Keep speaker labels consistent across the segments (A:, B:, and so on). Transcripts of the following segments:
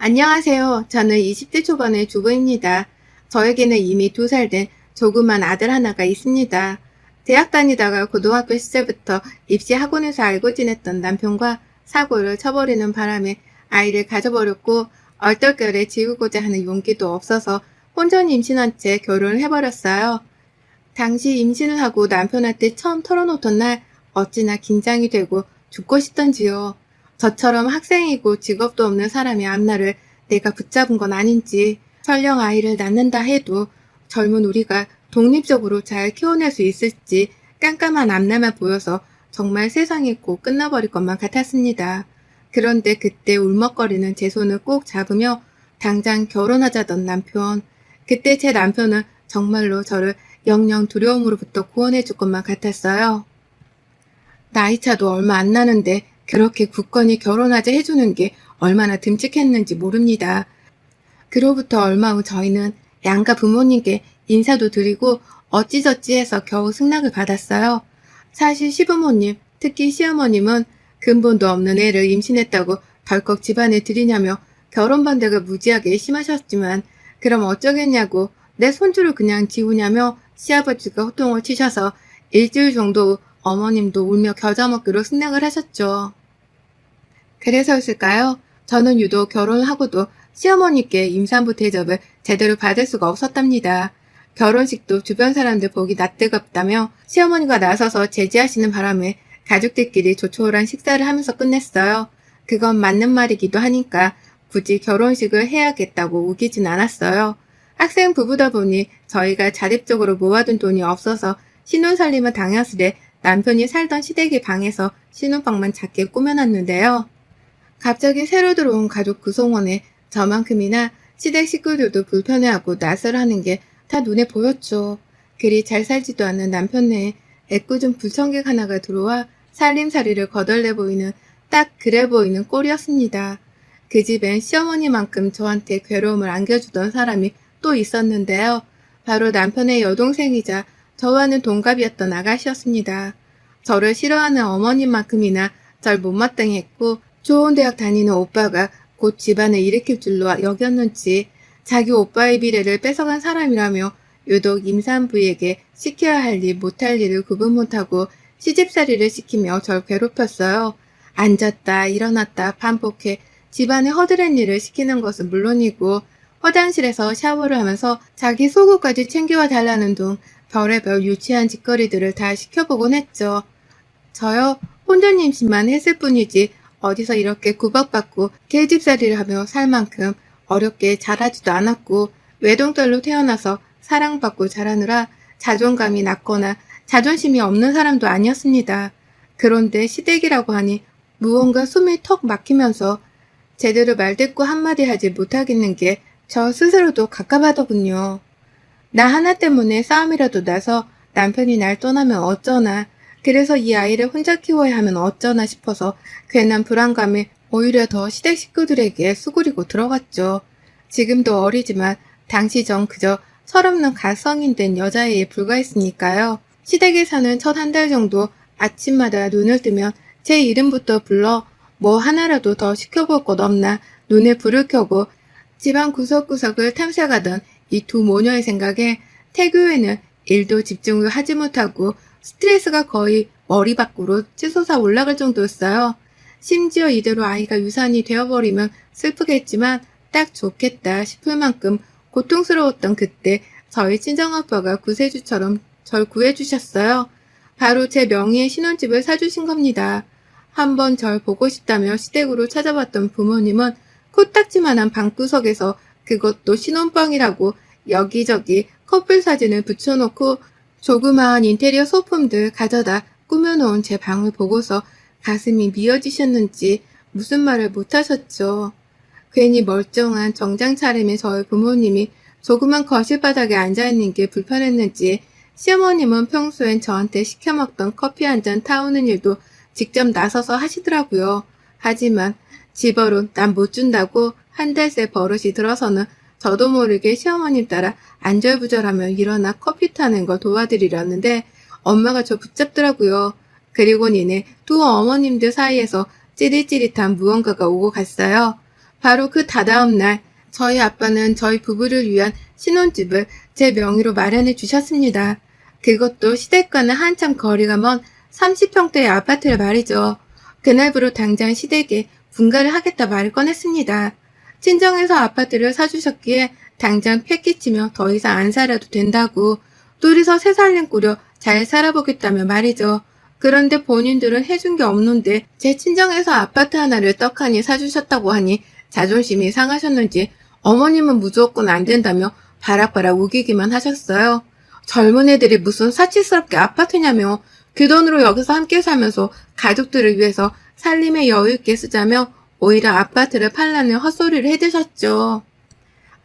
A: 안녕하세요. 저는 20대 초반의 주부입니다. 저에게는 이미 2살 된 조그만 아들 하나가 있습니다. 대학 다니다가 고등학교 시절부터 입시 학원에서 알고 지냈던 남편과 사고를 쳐버리는 바람에 아이를 가져버렸고 얼떨결에 지우고자 하는 용기도 없어서 혼전 임신한 채 결혼을 해버렸어요. 당시 임신을 하고 남편한테 처음 털어놓던 날 어찌나 긴장이 되고 죽고 싶던지요. 저처럼 학생이고 직업도 없는 사람의 앞날을 내가 붙잡은 건 아닌지, 설령 아이를 낳는다 해도 젊은 우리가 독립적으로 잘 키워낼 수 있을지 깜깜한 앞날만 보여서 정말 세상이 꼭 끝나버릴 것만 같았습니다. 그런데 그때 울먹거리는 제 손을 꼭 잡으며 당장 결혼하자던 남편. 그때 제 남편은 정말로 저를 영영 두려움으로부터 구원해 줄 것만 같았어요. 나이차도 얼마 안 나는데 그렇게 굳건히 결혼하자 해주는 게 얼마나 듬직했는지 모릅니다. 그로부터 얼마 후 저희는 양가 부모님께 인사도 드리고 어찌저찌 해서 겨우 승낙을 받았어요. 사실 시부모님, 특히 시어머님은 근본도 없는 애를 임신했다고 덜컥 집안에 들이냐며 결혼 반대가 무지하게 심하셨지만 그럼 어쩌겠냐고 내 손주를 그냥 지우냐며 시아버지가 호통을 치셔서 일주일 정도 후 어머님도 울며 겨자 먹기로 승낙을 하셨죠. 그래서였을까요? 저는 유독 결혼을 하고도 시어머니께 임산부 대접을 제대로 받을 수가 없었답니다. 결혼식도 주변 사람들 보기 낯뜨겁다며 시어머니가 나서서 제지하시는 바람에 가족들끼리 조촐한 식사를 하면서 끝냈어요. 그건 맞는 말이기도 하니까 굳이 결혼식을 해야겠다고 우기진 않았어요. 학생 부부다 보니 저희가 자립적으로 모아둔 돈이 없어서 신혼살림은 당연스레 남편이 살던 시댁의 방에서 신혼방만 작게 꾸며놨는데요. 갑자기 새로 들어온 가족 구성원에 저만큼이나 시댁 식구들도 불편해하고 낯설하는 게 다 눈에 보였죠. 그리 잘 살지도 않는 남편 내에 애꿎은 불청객 하나가 들어와 살림살이를 거덜내 보이는 딱 그래 보이는 꼴이었습니다. 그 집엔 시어머니만큼 저한테 괴로움을 안겨주던 사람이 또 있었는데요. 바로 남편의 여동생이자 저와는 동갑이었던 아가씨였습니다. 저를 싫어하는 어머님만큼이나 절 못마땅했고 좋은 대학 다니는 오빠가 곧 집안을 일으킬 줄로 여겼는지 자기 오빠의 미래를 뺏어간 사람이라며 유독 임산부에게 시켜야 할 일 못할 일을 구분 못하고 시집살이를 시키며 절 괴롭혔어요. 앉았다 일어났다 반복해 집안의 허드렛 일을 시키는 것은 물론이고 화장실에서 샤워를 하면서 자기 속옷까지 챙겨와 달라는 둥 별의별 유치한 짓거리들을 다 시켜보곤 했죠. 저요 혼전 임신만 했을 뿐이지 어디서 이렇게 구박받고 계집살이를 하며 살 만큼 어렵게 자라지도 않았고 외동딸로 태어나서 사랑받고 자라느라 자존감이 낮거나 자존심이 없는 사람도 아니었습니다. 그런데 시댁이라고 하니 무언가 숨이 턱 막히면서 제대로 말대꾸 한마디 하지 못하겠는 게 저 스스로도 갑갑하더군요. 나 하나 때문에 싸움이라도 나서 남편이 날 떠나면 어쩌나, 그래서 이 아이를 혼자 키워야 하면 어쩌나 싶어서 괜한 불안감에 오히려 더 시댁 식구들에게 수그리고 들어갔죠. 지금도 어리지만 당시 전 그저 철없는 갓성인 된 여자애에 불과했으니까요. 시댁에 사는 첫 한 달 정도 아침마다 눈을 뜨면 제 이름부터 불러 뭐 하나라도 더 시켜볼 것 없나 눈에 불을 켜고 집안 구석구석을 탐색하던 이 두 모녀의 생각에 태교에는 일도 집중을 하지 못하고 스트레스가 거의 머리 밖으로 치솟아 올라갈 정도였어요. 심지어 이대로 아이가 유산이 되어버리면 슬프겠지만 딱 좋겠다 싶을 만큼 고통스러웠던 그때 저희 친정아빠가 구세주처럼 절 구해주셨어요. 바로 제 명의의 신혼집을 사주신 겁니다. 한번 절 보고 싶다며 시댁으로 찾아왔던 부모님은 코딱지만한 방구석에서 그것도 신혼방이라고 여기저기 커플 사진을 붙여놓고 조그마한 인테리어 소품들 가져다 꾸며놓은 제 방을 보고서 가슴이 미어지셨는지 무슨 말을 못하셨죠. 괜히 멀쩡한 정장 차림의 저희 부모님이 조그만 거실 바닥에 앉아있는 게 불편했는지 시어머님은 평소엔 저한테 시켜먹던 커피 한 잔 타오는 일도 직접 나서서 하시더라고요. 하지만 집어로 난 못 준다고 한 달 새 버릇이 들어서는 저도 모르게 시어머님 따라 안절부절하며 일어나 커피 타는 걸 도와드리려는데 엄마가 저 붙잡더라고요. 그리고 니네 두 어머님들 사이에서 찌릿찌릿한 무언가가 오고 갔어요. 바로 그 다다음 날 저희 아빠는 저희 부부를 위한 신혼집을 제 명의로 마련해 주셨습니다. 그것도 시댁과는 한참 거리가 먼 30평대의 아파트를 말이죠. 그날부로 당장 시댁에 분가를 하겠다 말을 꺼냈습니다. 친정에서 아파트를 사주셨기에 당장 패기치며 더 이상 안 살아도 된다고 둘이서 새 살림 꾸려 잘 살아보겠다며 말이죠. 그런데 본인들은 해준 게 없는데 제 친정에서 아파트 하나를 떡하니 사주셨다고 하니 자존심이 상하셨는지 어머님은 무조건 안 된다며 바락바락 우기기만 하셨어요. 젊은 애들이 무슨 사치스럽게 아파트냐며 그 돈으로 여기서 함께 살면서 가족들을 위해서 살림에 여유 있게 쓰자며 오히려 아파트를 팔라는 헛소리를 해드셨죠.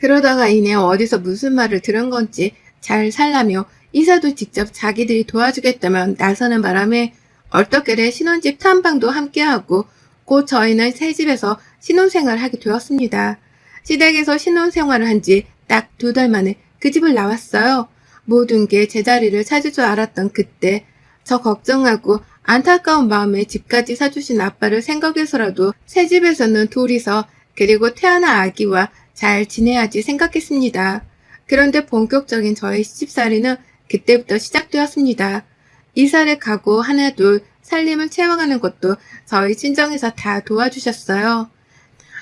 A: 그러다가 이내 어디서 무슨 말을 들은 건지 잘 살라며 이사도 직접 자기들이 도와주겠다며 나서는 바람에 얼떨결에 신혼집 탐방도 함께하고 곧 저희는 새 집에서 신혼생활을 하게 되었습니다. 시댁에서 신혼생활을 한 지 딱 2달 만에 그 집을 나왔어요. 모든 게 제자리를 찾을 줄 알았던 그때 저 걱정하고 안타까운 마음에 집까지 사주신 아빠를 생각해서라도 새 집에서는 둘이서 그리고 태어난 아기와 잘 지내야지 생각했습니다. 그런데 본격적인 저의 시집살이는 그때부터 시작되었습니다. 이사를 가고 하나둘 살림을 채워가는 것도 저희 친정에서 다 도와주셨어요.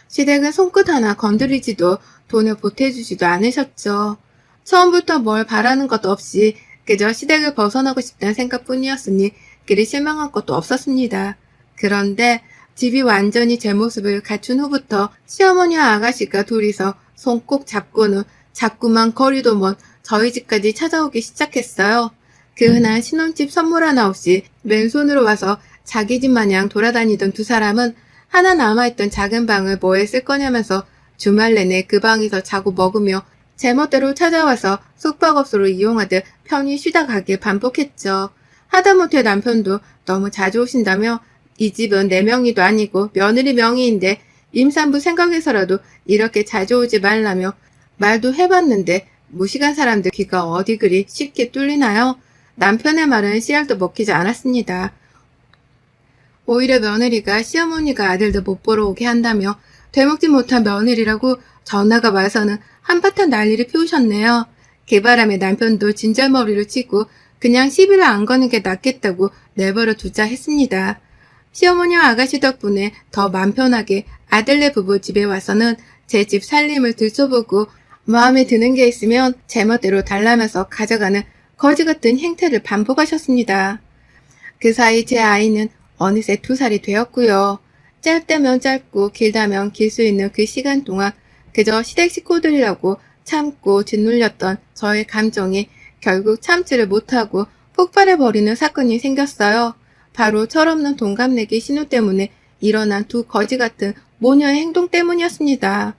A: 시댁은 손끝 하나 건드리지도 돈을 보태주지도 않으셨죠. 처음부터 뭘 바라는 것도 없이 그저 시댁을 벗어나고 싶다는 생각뿐이었으니 그리 실망한 것도 없었습니다. 그런데 집이 완전히 제 모습을 갖춘 후부터 시어머니와 아가씨가 둘이서 손 꼭 잡고는 자꾸만 거리도 먼 저희 집까지 찾아오기 시작했어요. 그 흔한 신혼집 선물 하나 없이 맨손으로 와서 자기 집 마냥 돌아다니던 두 사람은 하나 남아있던 작은 방을 뭐에 쓸 거냐면서 주말 내내 그 방에서 자고 먹으며 제멋대로 찾아와서 숙박업소로 이용하듯 편히 쉬다 가길 반복했죠. 하다못해 남편도 너무 자주 오신다며 이 집은 내 명의도 아니고 며느리 명의인데 임산부 생각해서라도 이렇게 자주 오지 말라며 말도 해봤는데 무식한 사람들 귀가 어디 그리 쉽게 뚫리나요? 남편의 말은 씨알도 먹히지 않았습니다. 오히려 며느리가 시어머니가 아들도 못 보러 오게 한다며 되먹지 못한 며느리라고 전화가 와서는 한바탕 난리를 피우셨네요. 그 바람에 남편도 진절머리를 치고 그냥 시비를 안 거는 게 낫겠다고 내버려 두자 했습니다. 시어머니와 아가씨 덕분에 더 맘 편하게 아들네 부부 집에 와서는 제 집 살림을 들춰보고 마음에 드는 게 있으면 제멋대로 달라면서 가져가는 거지 같은 행태를 반복하셨습니다. 그 사이 제 아이는 어느새 2살이 되었고요. 짧다면 짧고 길다면 길 수 있는 그 시간 동안 그저 시댁 식구들이라고 참고 짓눌렸던 저의 감정이 결국 참지를 못하고 폭발해버리는 사건이 생겼어요. 바로 철없는 동갑내기 신우 때문에 일어난 두 거지 같은 모녀의 행동 때문이었습니다.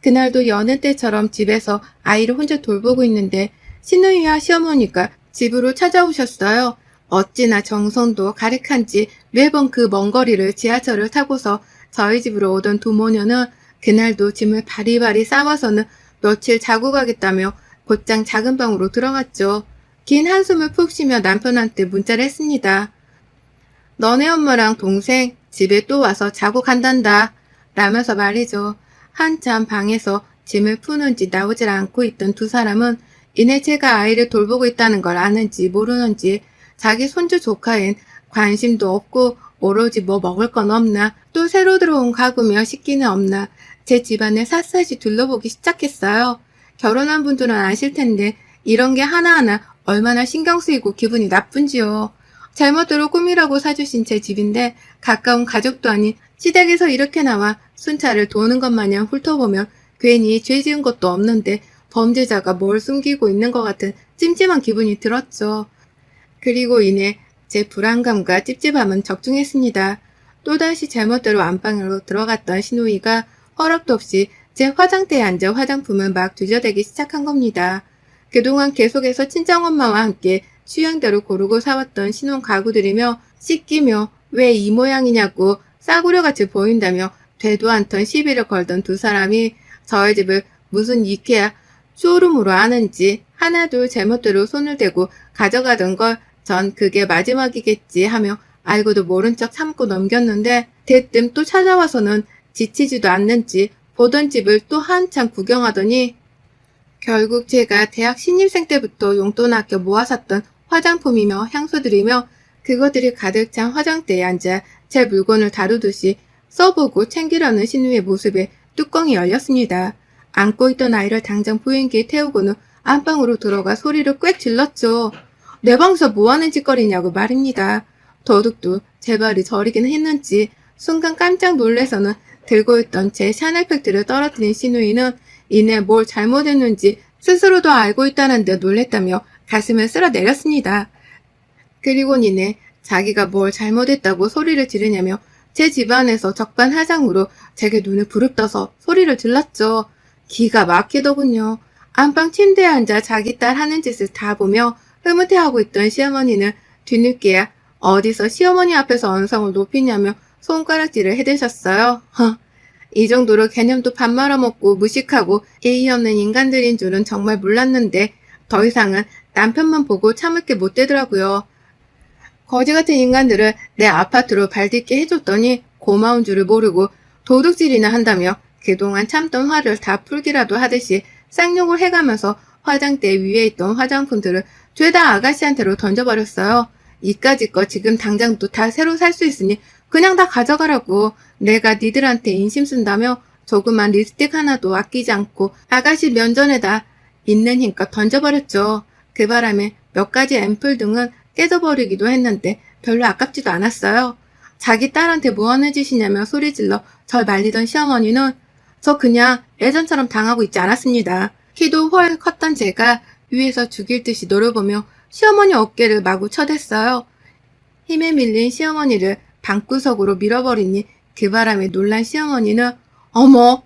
A: 그날도 여느 때처럼 집에서 아이를 혼자 돌보고 있는데 신우이와 시어머니가 집으로 찾아오셨어요. 어찌나 정성도 가득한지 매번 그 먼 거리를 지하철을 타고서 저희 집으로 오던 두 모녀는 그날도 짐을 바리바리 싸와서는 며칠 자고 가겠다며 곧장 작은 방으로 들어갔죠. 긴 한숨을 푹 쉬며 남편한테 문자를 했습니다. 너네 엄마랑 동생 집에 또 와서 자고 간단다. 라면서 말이죠. 한참 방에서 짐을 푸는지 나오질 않고 있던 두 사람은 이내 제가 아이를 돌보고 있다는 걸 아는지 모르는지 자기 손주 조카엔 관심도 없고 오로지 뭐 먹을 건 없나 또 새로 들어온 가구며 식기는 없나 제 집안을 샅샅이 둘러보기 시작했어요. 결혼한 분들은 아실 텐데 이런 게 하나하나 얼마나 신경 쓰이고 기분이 나쁜지요. 잘못대로 꿈이라고 사주신 제 집인데 가까운 가족도 아닌 시댁에서 이렇게 나와 순찰을 도는 것 마냥 훑어보면 괜히 죄 지은 것도 없는데 범죄자가 뭘 숨기고 있는 것 같은 찜찜한 기분이 들었죠. 그리고 이내 제 불안감과 찝찝함은 적중했습니다. 또다시 제멋대로 안방으로 들어갔던 신우이가 허락도 없이 제 화장대에 앉아 화장품을 막 뒤져대기 시작한 겁니다. 그동안 계속해서 친정엄마와 함께 취향대로 고르고 사왔던 신혼 가구들이며 씻기며 왜 이 모양이냐고 싸구려같이 보인다며 되도 않던 시비를 걸던 두 사람이 저희 집을 무슨 이케아 쇼룸으로 아는지 하나둘 제멋대로 손을 대고 가져가던 걸 전 그게 마지막이겠지 하며 알고도 모른 척 참고 넘겼는데 대뜸 또 찾아와서는 지치지도 않는지 보던 집을 또 한참 구경하더니 결국 제가 대학 신입생 때부터 용돈 아껴 모아 샀던 화장품이며 향수들이며 그것들이 가득 찬 화장대에 앉아 제 물건을 다루듯이 써보고 챙기려는 신우의 모습에 뚜껑이 열렸습니다. 안고 있던 아이를 당장 보행기에 태우고는 안방으로 들어가 소리를 꽥 질렀죠. 내 방에서 뭐하는 짓거리냐고 말입니다. 도둑도 제 발이 저리긴 했는지 순간 깜짝 놀래서는 들고 있던 제 샤넬팩트를 떨어뜨린 신우이는 이내 뭘 잘못했는지 스스로도 알고 있다는 데 놀랬다며 가슴을 쓸어내렸습니다. 그리고 니네 자기가 뭘 잘못했다고 소리를 지르냐며 제 집안에서 적반하장으로 제게 눈을 부릅떠서 소리를 질렀죠. 기가 막히더군요. 안방 침대에 앉아 자기 딸 하는 짓을 다 보며 흐뭇해하고 있던 시어머니는 뒤늦게야 어디서 시어머니 앞에서 언성을 높이냐며 손가락질을 해대셨어요. 이 정도로 개념도 밥 말아먹고 무식하고 예의 없는 인간들인 줄은 정말 몰랐는데 더 이상은 남편만 보고 참을 게 못 되더라고요. 거지 같은 인간들을 내 아파트로 발딛게 해줬더니 고마운 줄을 모르고 도둑질이나 한다며 그동안 참던 화를 다 풀기라도 하듯이 쌍욕을 해가면서 화장대 위에 있던 화장품들을 죄다 아가씨한테로 던져버렸어요. 이까짓 거 지금 당장도 다 새로 살 수 있으니 그냥 다 가져가라고. 내가 니들한테 인심 쓴다며 조그만 립스틱 하나도 아끼지 않고 아가씨 면전에다 있는 힘껏 던져버렸죠. 그 바람에 몇 가지 앰플 등은 깨져버리기도 했는데 별로 아깝지도 않았어요. 자기 딸한테 뭐하는 짓이냐며 소리질러 절 말리던 시어머니는 저 그냥 예전처럼 당하고 있지 않았습니다. 키도 훨 컸던 제가 위에서 죽일 듯이 노려보며 시어머니 어깨를 마구 쳐댔어요. 힘에 밀린 시어머니를 방구석으로 밀어버리니 그 바람에 놀란 시어머니는 어머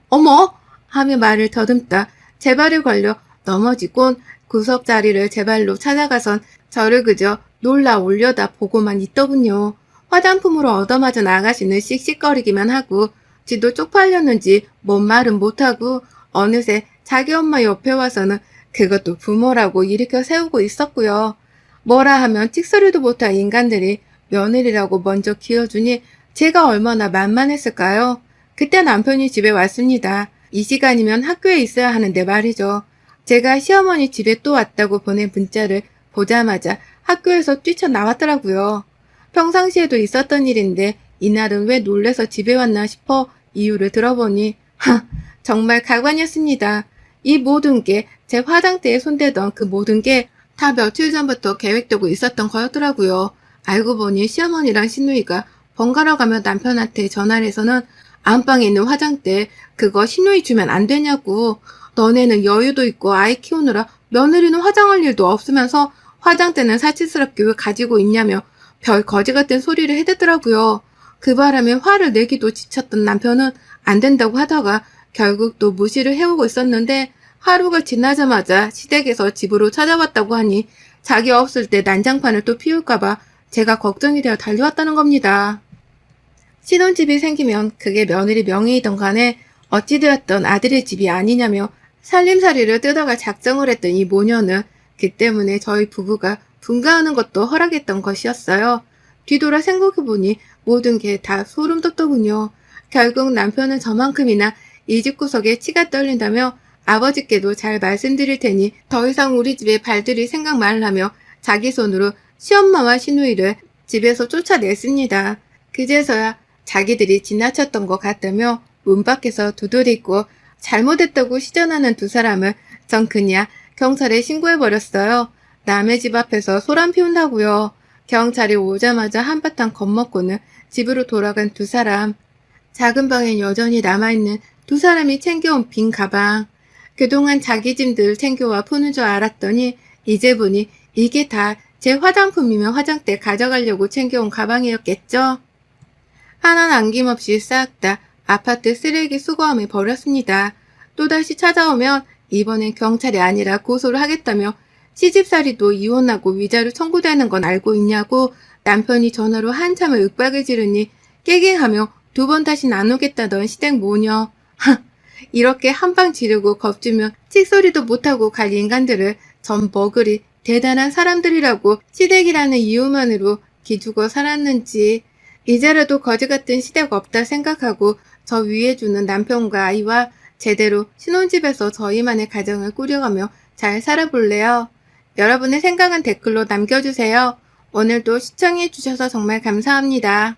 A: 하며 말을 더듬다 제 발을 걸려 넘어지곤 구석자리를 제 발로 찾아가선 저를 그저 놀라 올려다 보고만 있더군요. 화장품으로 얻어맞은 아가씨는 씩씩거리기만 하고 지도 쪽팔렸는지 뭔 말은 못하고 어느새 자기 엄마 옆에 와서는 그것도 부모라고 일으켜 세우고 있었고요. 뭐라 하면 찍소리도 못할 인간들이 며느리라고 먼저 키워주니 제가 얼마나 만만했을까요? 그때 남편이 집에 왔습니다. 이 시간이면 학교에 있어야 하는데 말이죠. 제가 시어머니 집에 또 왔다고 보낸 문자를 보자마자 학교에서 뛰쳐나왔더라고요. 평상시에도 있었던 일인데 이날은 왜 놀래서 집에 왔나 싶어 이유를 들어보니 정말 가관이었습니다. 이 모든 게 제 화장대에 손대던 그 모든 게 다 며칠 전부터 계획되고 있었던 거였더라고요. 알고 보니 시어머니랑 시누이가 번갈아 가며 남편한테 전화를 해서는 안방에 있는 화장대 그거 시누이 주면 안 되냐고. 너네는 여유도 있고 아이 키우느라 며느리는 화장할 일도 없으면서 화장대는 사치스럽게 왜 가지고 있냐며 별 거지 같은 소리를 해대더라고요. 그 바람에 화를 내기도 지쳤던 남편은 안 된다고 하다가 결국 또 무시를 해오고 있었는데 하루가 지나자마자 시댁에서 집으로 찾아왔다고 하니 자기 없을 때 난장판을 또 피울까봐 제가 걱정이 되어 달려왔다는 겁니다. 신혼집이 생기면 그게 며느리 명의이던 간에 어찌되었던 아들의 집이 아니냐며 살림살이를 뜯어갈 작정을 했던 이 모녀는 그 때문에 저희 부부가 분가하는 것도 허락했던 것이었어요. 뒤돌아 생각해보니 모든 게 다 소름 돋더군요. 결국 남편은 저만큼이나 이 집구석에 치가 떨린다며 아버지께도 잘 말씀드릴 테니 더 이상 우리 집에 발들일 생각 말라며 자기 손으로 시엄마와 시누이를 집에서 쫓아냈습니다. 그제서야 자기들이 지나쳤던 것 같다며 문 밖에서 두드리고 잘못했다고 시전하는 두 사람을 전 그냥 경찰에 신고해버렸어요. 남의 집 앞에서 소란 피운다고요. 경찰이 오자마자 한바탕 겁먹고는 집으로 돌아간 두 사람. 작은 방엔 여전히 남아있는 두 사람이 챙겨온 빈 가방. 그동안 자기 짐들 챙겨와 푸는 줄 알았더니 이제 보니 이게 다 제 화장품이며 화장대 가져가려고 챙겨온 가방이었겠죠. 하나 남김없이 싹 다 아파트 쓰레기 수거함에 버렸습니다. 또다시 찾아오면 이번엔 경찰이 아니라 고소를 하겠다며 시집살이도 이혼하고 위자료 청구되는 건 알고 있냐고 남편이 전화로 한참을 윽박을 지르니 깨갱하며 두 번 다시 안 오겠다던 시댁 모녀. 이렇게 한방 지르고 겁주며 칙소리도 못하고 갈 인간들을 전 버글이 대단한 사람들이라고 시댁이라는 이유만으로 기죽어 살았는지 이제라도 거지 같은 시댁 없다 생각하고 저 위해주는 남편과 아이와 제대로 신혼집에서 저희만의 가정을 꾸려가며 잘 살아볼래요. 여러분의 생각은 댓글로 남겨주세요. 오늘도 시청해주셔서 정말 감사합니다.